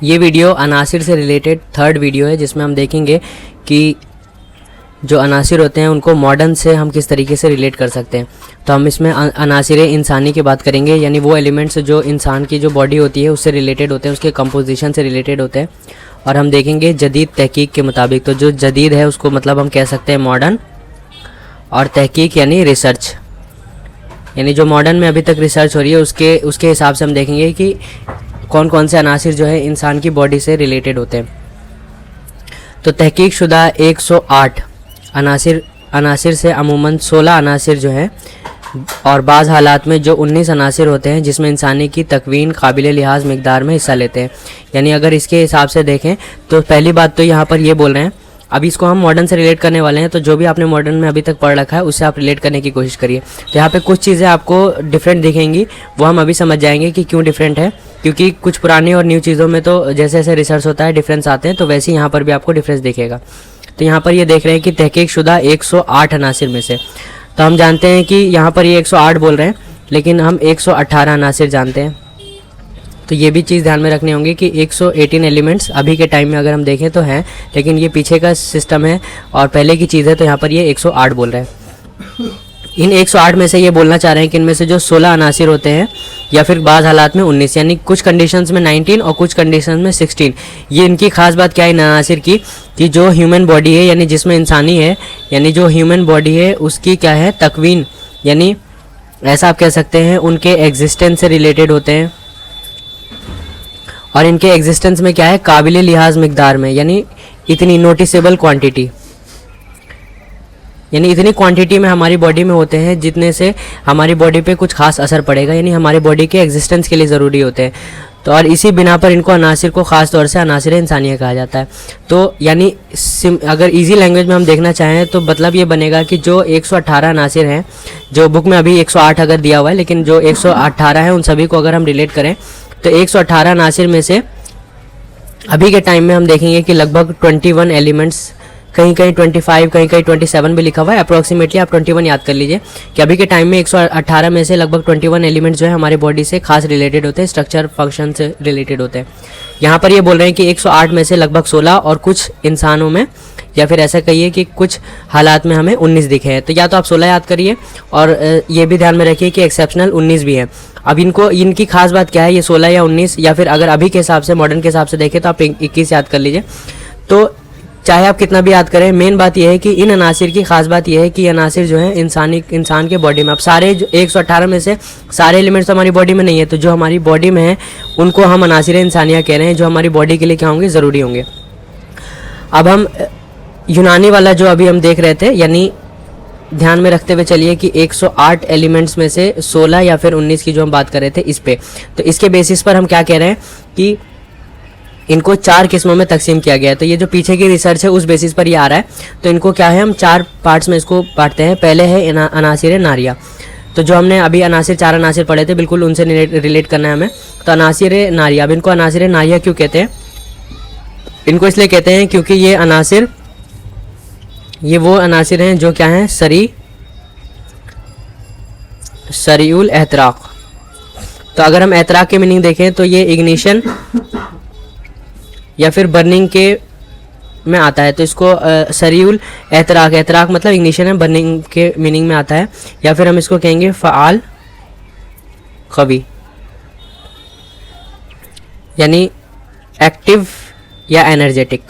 ये वीडियो अनासिर से related third video है, जिसमें हम देखेंगे कि जो अनासिर होते हैं उनको मॉडर्न से हम किस तरीके से रिलेट कर सकते हैं। तो हम इसमें अनासिर इंसानी की बात करेंगे, यानी वो एलिमेंट्स जो इंसान की जो बॉडी होती है उससे रिलेटेड होते हैं, उसके कंपोजिशन से रिलेटेड होते हैं। और हम देखेंगे जदीद तहकीक के मुताबिक, तो जो जदीद है उसको मतलब हम कह सकते हैं मॉडर्न, और तहकीक यानी रिसर्च, यानी जो मॉडर्न में अभी तक रिसर्च हो रही है उसके हिसाब से हम देखेंगे कि कौन कौन से अनासिर जो है इंसान की बॉडी से रिलेटेड होते हैं। तो तहकीक शुदा 108 अनासिर से अमूमन 16 अनासिर जो है, और बाज़ हालात में जो 19 अनासिर होते हैं जिसमें इंसानी की तकवीन काबिल लिहाज मिकदार में हिस्सा लेते हैं। यानी अगर इसके हिसाब से देखें तो पहली बात तो यहाँ पर ये बोल रहे हैं, अभी इसको हम मॉडर्न से रिलेट करने वाले हैं, तो जो भी आपने मॉडर्न में अभी तक पढ़ रखा है उससे आप रिलेट करने की कोशिश करिए। तो यहाँ पे कुछ चीज़ें आपको डिफरेंट दिखेंगी, वो हम अभी समझ जाएंगे कि क्यों डिफरेंट है, क्योंकि कुछ पुरानी और न्यू चीज़ों में तो जैसे जैसे रिसर्च होता है डिफरेंस आते हैं, तो वैसे ही यहाँ पर भी आपको डिफरेंस दिखेगा। तो यहाँ पर ये देख रहे हैं कि तहकीक शुदा 108 अनासिर में से, तो हम जानते हैं कि यहाँ पर ये 108 बोल रहे हैं, लेकिन हम 118 अनासिर जानते हैं। तो ये भी चीज़ ध्यान में रखनी होंगी कि 118 एलिमेंट्स अभी के टाइम में अगर हम देखें तो हैं, लेकिन ये पीछे का सिस्टम है और पहले की चीज़ है, तो यहाँ पर ये 108 बोल रहे हैं। इन 108 में से ये बोलना चाह रहे हैं कि इनमें से जो 16 अनासिर होते हैं या फिर बाज़ हालात में 19, यानी कुछ कंडीशंस में 19 और कुछ कंडीशंस में 16। ये इनकी खास बात क्या है इन अनासिर की, कि जो ह्यूमन बॉडी है यानी जिसमें इंसानी है, यानी जो ह्यूमन बॉडी है उसकी क्या है तकवीन, यानी ऐसा आप कह सकते हैं उनके एग्जिस्टेंस से रिलेटेड होते हैं। और इनके एग्जिस्टेंस में क्या है काबिल लिहाज मिकदार में, यानी इतनी नोटिसेबल क्वांटिटी, यानी इतनी क्वांटिटी में हमारी बॉडी में होते हैं जितने से हमारी बॉडी पे कुछ खास असर पड़ेगा, यानी हमारी बॉडी के एग्जिस्टेंस के लिए ज़रूरी होते हैं। तो और इसी बिना पर इनको अनासिर को ख़ास तौर से अनासिर इंसानिया कहा जाता है। तो यानी अगर इजी लैंग्वेज में हम देखना चाहें तो मतलब ये बनेगा कि जो 118 अनासिर हैं, जो बुक में अभी 108 अगर दिया हुआ है, लेकिन जो 118 है उन सभी को अगर हम रिलेट करें तो 118 अनासिर में से अभी के टाइम में हम देखेंगे कि लगभग 21 एलिमेंट्स, कहीं कहीं 25, कहीं कहीं 27 भी लिखा हुआ है, अप्रॉक्सीमेटली आप 21 याद कर लीजिए कि अभी के टाइम में 118 में से लगभग 21 एलिमेंट्स जो है हमारे बॉडी से खास रिलेटेड होते हैं, स्ट्रक्चर फंक्शन से रिलेटेड होते हैं। यहाँ पर ये बोल रहे हैं कि 108 में से लगभग 16 और कुछ इंसानों में या फिर ऐसा कहिए कि कुछ हालात में हमें 19 दिखे हैं। तो या तो आप 16 याद करिए और ये भी ध्यान में रखिए कि एक्सेप्शनल 19 भी है। अब इनकी खास बात क्या है, ये 16 या 19 या फिर अगर अभी के हिसाब से मॉडर्न के हिसाब से देखें तो आप 21 याद कर लीजिए। तो चाहे आप कितना भी याद करें, मेन बात यह है कि इन अनासिर की खास बात यह है कि अनासिर जो है इंसान के बॉडी में, अब सारे जो 118 में से सारे एलिमेंट्स तो हमारी बॉडी में नहीं है, तो जो हमारी बॉडी में है उनको हम अनासिर इंसानिया कह रहे हैं, जो हमारी बॉडी के लिए क्या होंगे ज़रूरी होंगे। अब हम यूनानी वाला जो अभी हम देख रहे थे, यानी ध्यान में रखते हुए चलिए कि 108 एलिमेंट्स में से 16 या फिर 19 की जो हम बात कर रहे थे इस पे, तो इसके बेसिस पर हम क्या कह रहे हैं कि इनको 4 किस्मों में तकसीम किया गया है। तो ये जो पीछे की रिसर्च है उस बेसिस पर ये आ रहा है। तो इनको क्या है, हम 4 पार्ट्स में इसको बांटते हैं। पहले है अनासिर नारिया, तो जो हमने अभी 4 अनासिर पढ़े थे बिल्कुल उनसे रिलेट करना है हमें। तो अनासिर नारिया, अब इनको अनासिर नारिया क्यों कहते हैं? इनको इसलिए कहते हैं क्योंकि ये वो अनासिर हैं जो क्या हैं सरीउल एहतराक। तो अगर हम एहतराक की मीनिंग देखें तो ये इग्निशन या फिर बर्निंग के में आता है, तो इसको सरीउल एहतराक मतलब इग्निशन है, बर्निंग के मीनिंग में आता है। या फिर हम इसको कहेंगे फ़आल क़वी, यानी एक्टिव या एनर्जेटिक।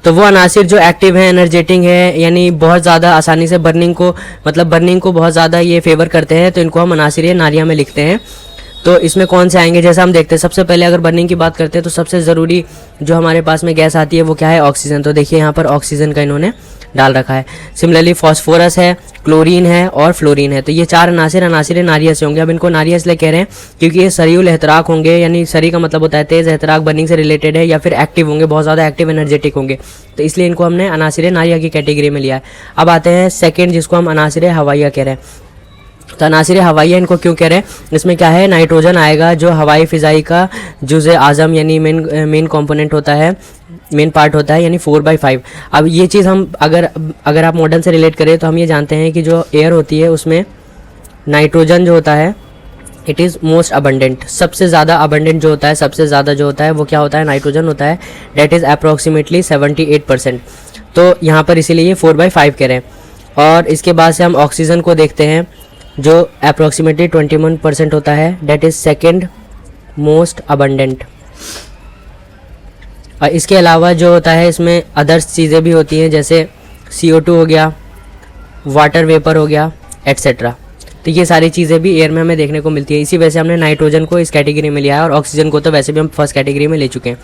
तो वो अनासिर जो एक्टिव है, एनर्जेटिक है, यानी बहुत ज़्यादा आसानी से बर्निंग को बहुत ज़्यादा ये फेवर करते हैं, तो इनको हम अनासिर नारिया में लिखते हैं। तो इसमें कौन से आएंगे, जैसा हम देखते हैं सबसे पहले अगर बर्निंग की बात करते हैं तो सबसे ज़रूरी जो हमारे पास में गैस आती है वो क्या है, ऑक्सीजन। तो देखिए यहाँ पर ऑक्सीजन का इन्होंने डाल रखा है। सिमिलरली फॉस्फोरस है, क्लोरीन है और फ्लोरीन है। तो ये 4 अनासिर नारिया से होंगे। अब इनको नारिया इसलिए कह रहे हैं क्योंकि ये सरीउल एहतराक होंगे, यानी सरी का मतलब होता है तेज़, एहतराक बर्निंग से रिलेटेड है, या फिर एक्टिव होंगे, बहुत ज़्यादा एक्टिव एनर्जेटिक होंगे, तो इसलिए इनको हमने अनासिर नारिया की कैटेगरी में लिया है। अब आते हैं सेकेंड, जिसको हम अनासिर हवाइया कह रहे हैं। तो अनासिर हवाइया इनको क्यों कह रहे हैं? इसमें क्या है, नाइट्रोजन आएगा जो हवाई फ़िज़ाई का जुज़े आज़म यानी मेन कंपोनेंट होता है, मेन पार्ट होता है, यानी 4/5। अब ये चीज़ हम अगर आप मॉडर्न से रिलेट करें तो हम ये जानते हैं कि जो एयर होती है उसमें नाइट्रोजन जो होता है इट इज़ मोस्ट अबंडेंट, सबसे ज़्यादा अबंडेंट जो होता है, सबसे ज़्यादा जो होता है वो क्या होता है, नाइट्रोजन होता है, डेट इज़ अप्रॉक्सीमेटली 78%। तो यहाँ पर इसीलिए ये 4/5 कह रहे हैं। और इसके बाद से हम ऑक्सीजन को देखते हैं जो अप्रॉक्सीमेटली 21% होता है, that is second most abundant. और इसके अलावा जो होता है इसमें अदर्स चीज़ें भी होती हैं, जैसे CO2 हो गया, वाटर वेपर हो गया, एट्सेट्रा। तो ये सारी चीज़ें भी एयर में हमें देखने को मिलती है। इसी वजह से हमने नाइट्रोजन को इस कैटेगरी में लिया है और ऑक्सीजन को तो वैसे भी हम फर्स्ट कैटेगरी में ले चुके हैं।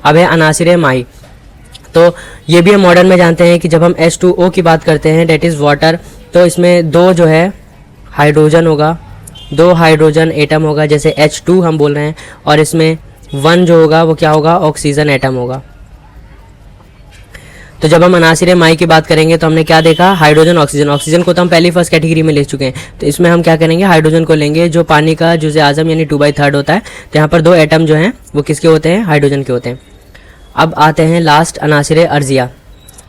अब है अनासिर माही। तो ये भी हम मॉडर्न में जानते हैं कि जब हम H2O की बात करते हैं, डेट इज़ वाटर, तो इसमें 2 जो है हाइड्रोजन होगा, 2 हाइड्रोजन एटम होगा, जैसे H2 हम बोल रहे हैं, और इसमें 1 जो होगा वो क्या होगा, ऑक्सीजन एटम होगा। तो जब हम अनासिर माई की बात करेंगे तो हमने क्या देखा, हाइड्रोजन ऑक्सीजन। ऑक्सीजन को तो हम पहली फर्स्ट कैटेगरी में ले चुके हैं, तो इसमें हम क्या करेंगे, हाइड्रोजन को लेंगे, जो पानी का जुज़े आज़म यानी 2/3 होता है। तो यहाँ पर 2 एटम जो हैं वो किसके होते हैं, हाइड्रोजन के होते हैं। अब आते हैं लास्ट अनासिर अर्जिया।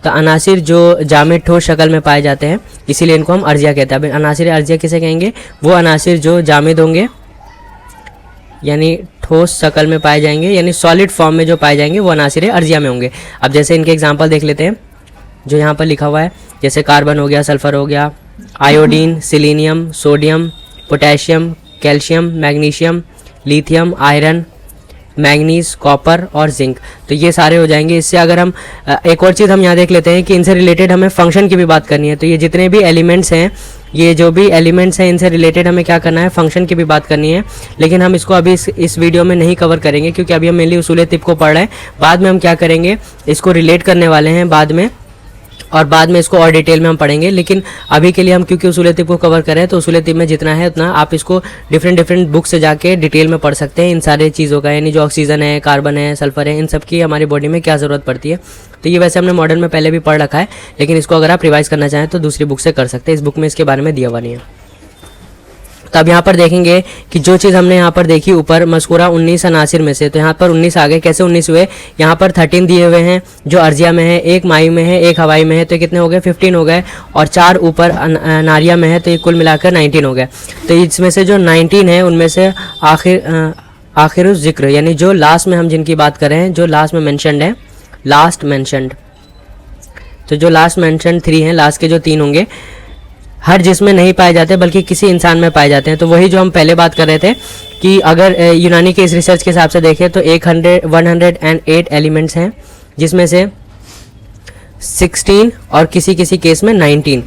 तो अनासिर जो जामिद ठोस शक्ल में पाए जाते हैं, इसीलिए इनको हम अर्जिया कहते हैं। अब अनासिर अर्जिया किसे कहेंगे, वो अनासिर जो जामिद होंगे यानी ठोस शक्ल में पाए जाएंगे, यानी सॉलिड फॉर्म में जो पाए जाएंगे वो अनासिर अर्जिया में होंगे। अब जैसे इनके एग्जांपल देख लेते हैं जो यहाँ पर लिखा हुआ है, जैसे कार्बन हो गया, सल्फर हो गया, iodine, selenium, sodium, potassium, calcium, magnesium, lithium, iron, manganese, copper और जिंक। तो ये सारे हो जाएंगे। इससे अगर हम एक और चीज़ हम यहाँ देख लेते हैं कि इनसे रिलेटेड हमें फंक्शन की भी बात करनी है। तो ये जितने भी एलिमेंट्स हैं, ये जो भी एलिमेंट्स हैं, इनसे रिलेटेड हमें क्या करना है, फंक्शन की भी बात करनी है। लेकिन हम इसको अभी इस वीडियो में नहीं कवर करेंगे, क्योंकि अभी हम मेनली उसूल तिब को पढ़ रहे हैं। बाद में हम क्या करेंगे, इसको रिलेट करने वाले हैं बाद में, और बाद में इसको और डिटेल में हम पढ़ेंगे। लेकिन अभी के लिए हम क्योंकि उसूल तिब को कवर करें, तो उसूल तिब में जितना है उतना आप इसको डिफरेंट बुक से जाके डिटेल में पढ़ सकते हैं इन सारे चीज़ों का, यानी जो ऑक्सीजन है, कार्बन है, सल्फर है, इन सब की हमारी बॉडी में क्या ज़रूरत पड़ती है। तो ये वैसे हमने मॉडर्न में पहले भी पढ़ रखा है, लेकिन इसको अगर आप रिवाइज करना चाहें तो दूसरी बुक से कर सकते हैं। इस बुक में इसके बारे में दिया हुआ नहीं है। तो अब यहाँ पर देखेंगे कि जो चीज़ हमने यहाँ पर देखी ऊपर मज़कूरा 19 अनासिर में से, तो यहाँ पर 19 आ गए। कैसे 19 हुए, यहाँ पर 13 दिए हुए हैं जो अर्जिया में है, 1 माई में है, 1 हवाई में है, तो कितने हो गए, 15 हो गए, और 4 ऊपर नारिया में है, तो ये कुल मिलाकर 19 हो गए। तो इसमें से जो 19 है उनमें से आखिर जिक्र, यानी जो लास्ट में हम जिनकी बात कर रहे हैं, जो लास्ट में मैंशनड है, लास्ट मैंशनड, तो जो लास्ट मैंशनड 3 हैं, लास्ट के जो 3 होंगे, हर जिसमें नहीं पाए जाते बल्कि किसी इंसान में पाए जाते हैं। तो वही जो हम पहले बात कर रहे थे कि अगर यूनानी के इस रिसर्च के हिसाब से देखें तो 108 एलिमेंट्स हैं, जिसमें से 16 और किसी किसी केस में 19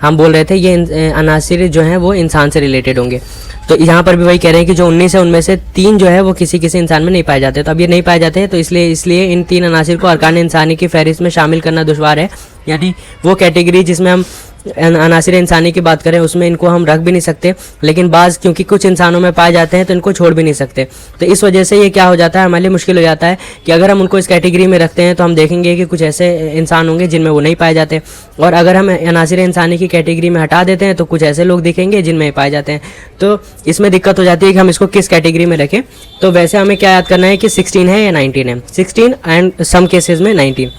हम बोल रहे थे ये अनासिर जो हैं वो इंसान से रिलेटेड होंगे। तो यहाँ पर भी वही कह रहे हैं कि जो 19 है उनमें से 3 जो है वो किसी किसी इंसान में नहीं पाए जाते। तो अब ये नहीं पाए जाते हैं, तो इसलिए इन 3 अनासिर को अरकान इंसानी की फहरिस्त में शामिल करना दुश्वार है। यानी वो कैटेगरी जिसमें हम अनासिर इंसानी की बात करें उसमें इनको हम रख भी नहीं सकते, लेकिन बाज़ क्योंकि कुछ इंसानों में पाए जाते हैं तो इनको छोड़ भी नहीं सकते। तो इस वजह से ये क्या हो जाता है, हमारे लिए मुश्किल हो जाता है कि अगर हम उनको इस कैटेगरी में रखते हैं तो हम देखेंगे कि कुछ ऐसे इंसान होंगे जिनमें वो नहीं पाए जाते, और अगर हम अनासिर इंसानी की कैटेगरी में हटा देते हैं तो कुछ ऐसे लोग दिखेंगे जिनमें पाए जाते हैं। तो इसमें दिक्कत हो जाती है कि हम इसको किस कैटेगरी में रखें। तो वैसे हमें क्या याद करना है कि 16 है या 19 है, 16 एंड सम केसेस में 19।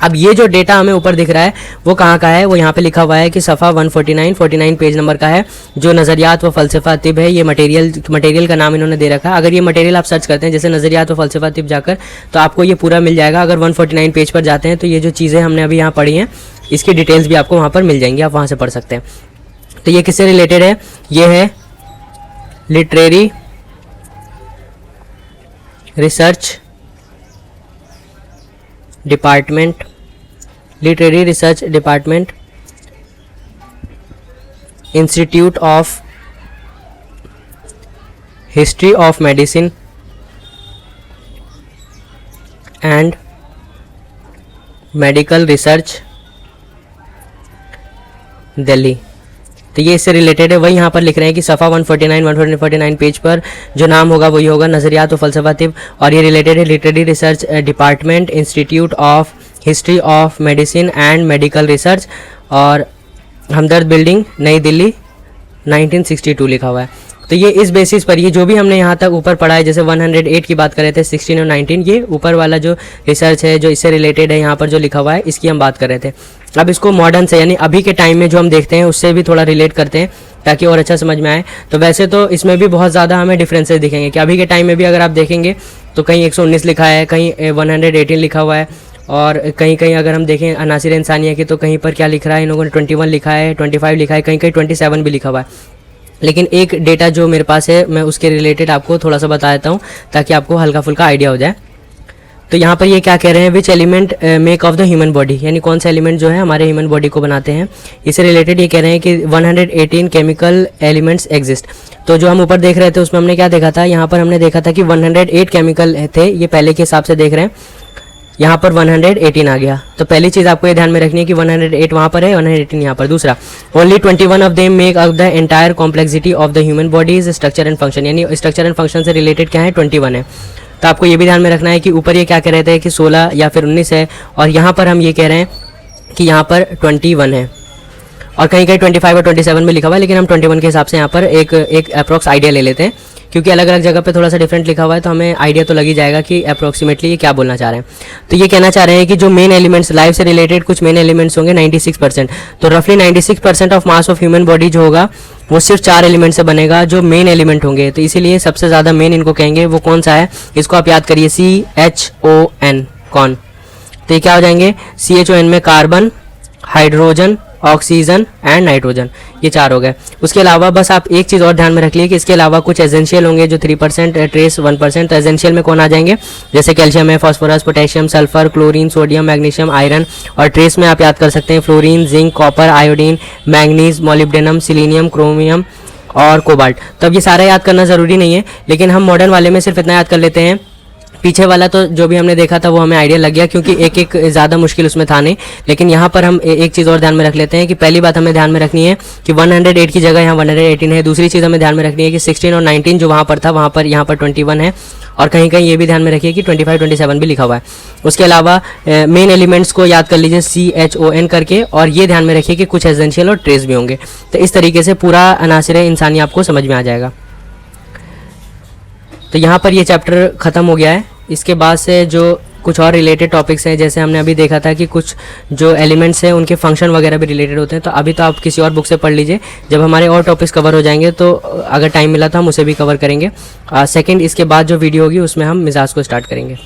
अब ये जो डेटा हमें ऊपर दिख रहा है वो कहाँ का है, वो यहाँ पे लिखा हुआ है कि सफ़ा 149 पेज नंबर का है, जो नज़रियात व फ़लसफ़ा तिब है। ये मटेरियल का नाम इन्होंने दे रखा है। अगर ये मटेरियल आप सर्च करते हैं जैसे नज़रियात व फ़लसफ़ा तिब जाकर, तो आपको ये पूरा मिल जाएगा। अगर 149 पेज पर जाते हैं तो ये जो चीज़ें हमने अभी यहाँ पढ़ी हैं इसकी डिटेल्स भी आपको वहाँ पर मिल जाएंगी, आप वहाँ से पढ़ सकते हैं। तो ये किससे रिलेटेड है, ये है literary research department, literary research department, institute of history of medicine and medical research, Delhi. तो ये इससे रिलेटेड है। वही यहाँ पर लिख रहे हैं कि सफ़ा 149 पेज पर जो नाम होगा वही होगा नज़रियात व फ़लसफ़ा तिब, और ये रिलेटेड है literary research department, institute of history of medicine and medical research, और हमदर्द बिल्डिंग, नई दिल्ली, 1962 लिखा हुआ है। तो ये इस बेसिस पर ये जो भी हमने यहाँ तक ऊपर पढ़ा है, जैसे 108 की बात कर रहे थे, 16 और 19, ये ऊपर वाला जो रिसर्च है जो इससे रिलेटेड है यहाँ पर जो लिखा हुआ है इसकी हम बात कर रहे थे। अब इसको मॉडर्न से यानी अभी के टाइम में जो हम देखते हैं उससे भी थोड़ा रिलेट करते हैं ताकि और अच्छा समझ में आए। तो वैसे तो इसमें भी बहुत ज़्यादा हमें डिफरेंसेस दिखेंगे कि अभी के टाइम में भी अगर आप देखेंगे तो कहीं 119 लिखा है, कहीं 118 लिखा हुआ है, और कहीं कहीं अगर हम देखें अनासिर इंसानिया की तो कहीं पर क्या लिख रहा है, इन लोगों ने 21 लिखा है, 25 लिखा है, कहीं कहीं 27 भी लिखा हुआ है। लेकिन एक डेटा जो मेरे पास है मैं उसके रिलेटेड आपको थोड़ा सा बता देता हूँ ताकि आपको हल्का फुल्का आइडिया हो जाए। तो यहाँ पर ये क्या कह रहे हैं, which element make of the human body, यानी कौन सा एलिमेंट जो है हमारे ह्यूमन बॉडी को बनाते हैं। इससे रिलेटेड ये कह रहे हैं कि 118 केमिकल एलिमेंट्स एग्जिस्ट। तो जो हम ऊपर देख रहे थे उसमें हमने क्या देखा था, यहाँ पर हमने देखा था कि 108 केमिकल थे, ये पहले के हिसाब से देख रहे हैं, यहाँ पर 118 आ गया। तो पहली चीज़ आपको ये ध्यान में रखनी है कि 108 वहाँ पर है, 118 यहाँ पर। दूसरा, only 21 of them make up the entire complexity of the human bodies structure and function, यानी स्ट्रक्चर एंड फंक्शन से रिलेटेड क्या है, 21 है। तो आपको ये भी ध्यान में रखना है कि ऊपर ये क्या कह रहे थे कि 16 या फिर 19 है, और यहाँ पर हम ये कह रहे हैं कि यहाँ पर 21 है, और कहीं कहीं 25 और 27 में लिखा हुआ है, लेकिन हम 21 के हिसाब से यहाँ पर एक अप्रॉक्स आइडिया ले लेते हैं, क्योंकि अलग अलग जगह पे थोड़ा सा डिफरेंट लिखा हुआ है तो हमें आइडिया तो लग ही जाएगा कि अप्रॉक्सीमेटली ये क्या बोलना चाह रहे हैं। तो ये कहना चाह रहे हैं कि जो मेन एलिमेंट्स, लाइफ से रिलेटेड कुछ मेन एलिमेंट्स होंगे 96%, तो रफली 96% of mass of human body जो होगा वो सिर्फ 4 एलिमेंट से बनेगा जो मेन एलिमेंट होंगे। तो इसीलिए सबसे ज़्यादा मेन इनको कहेंगे, वो कौन सा है, इसको आप याद करिए, CHON, कौन। तो ये क्या हो जाएंगे, CHON में carbon, hydrogen, oxygen and nitrogen, ये 4 हो गए। उसके अलावा बस आप एक चीज़ और ध्यान में रख लिए कि इसके अलावा कुछ एसेंशियल होंगे जो 3%, ट्रेस 1%। तो एसेंशियल में कौन आ जाएंगे, जैसे कैल्शियम है, phosphorus, potassium, sulphur, chlorine, sodium, magnesium, iron. और ट्रेस में आप याद कर सकते हैं fluorine, zinc, copper, iodine, manganese, molybdenum, selenium, chromium और कोबाल्ट। तो अब ये सारा याद करना ज़रूरी नहीं है, लेकिन हम मॉडर्न वाले में सिर्फ इतना याद कर लेते हैं। पीछे वाला तो जो भी हमने देखा था वो हमें आइडिया लग गया, क्योंकि एक एक ज़्यादा मुश्किल उसमें था नहीं। लेकिन यहाँ पर हम एक चीज़ और ध्यान में रख लेते हैं कि पहली बात हमें ध्यान में रखनी है कि 108 की जगह यहाँ 118 है। दूसरी चीज़ हमें ध्यान में रखनी है कि 16 और 19 जो वहाँ पर था वहाँ पर यहाँ पर 21 है, और कहीं कहीं ये भी ध्यान में रखिए कि 25, 27 भी लिखा हुआ है। उसके अलावा मेन एलिमेंट्स को याद कर लीजिए CHON करके, और ये ध्यान में रखिए कि कुछ एसेंशियल और ट्रेस भी होंगे। तो इस तरीके से पूरा अनासिर इंसानी आपको समझ में आ जाएगा। तो यहाँ पर ये चैप्टर ख़त्म हो गया है। इसके बाद से जो कुछ और रिलेटेड टॉपिक्स हैं, जैसे हमने अभी देखा था कि कुछ जो एलिमेंट्स हैं उनके फंक्शन वगैरह भी रिलेटेड होते हैं, तो अभी तो आप किसी और बुक से पढ़ लीजिए। जब हमारे और टॉपिक्स कवर हो जाएंगे तो अगर टाइम मिला तो हम उसे भी कवर करेंगे। सेकंड, इसके बाद जो वीडियो होगी उसमें हम मिजाज को स्टार्ट करेंगे।